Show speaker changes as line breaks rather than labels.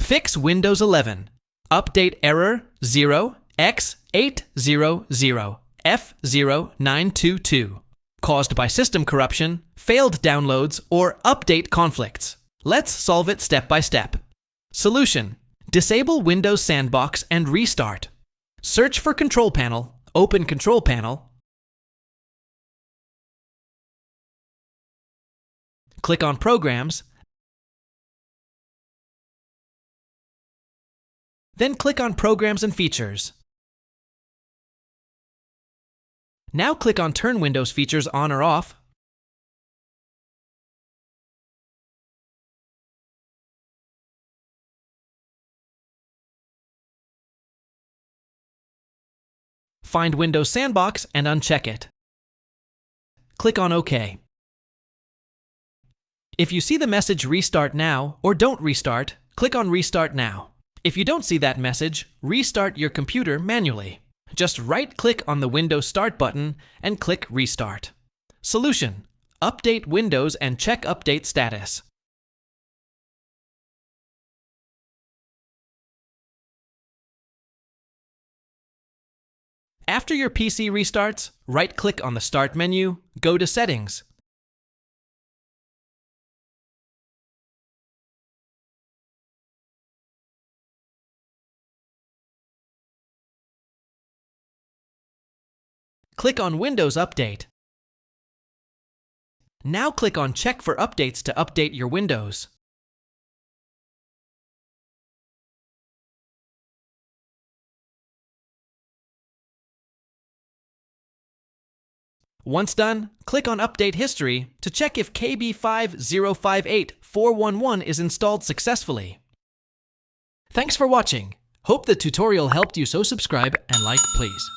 Fix Windows 11. Update error 0x800f0922. Caused by system corruption, failed downloads, or update conflicts. Let's solve it step by step. Solution: disable Windows Sandbox and restart. Search for Control Panel, open Control Panel, click on Programs, then click on Programs and Features. Now click on Turn Windows Features on or off. Find Windows Sandbox and uncheck it. Click on OK. If you see the message Restart Now or Don't Restart, click on Restart Now. If you don't see that message, restart your computer manually. Just right-click on the Windows Start button and click Restart. Solution: update Windows and check update status. After your PC restarts, right-click on the Start menu, go to Settings. Click on Windows Update. Now click on Check for updates to update your Windows. Once done, click on Update History to check if KB5058411 is installed successfully. Thanks for watching. Hope the tutorial helped you, so subscribe and like, please.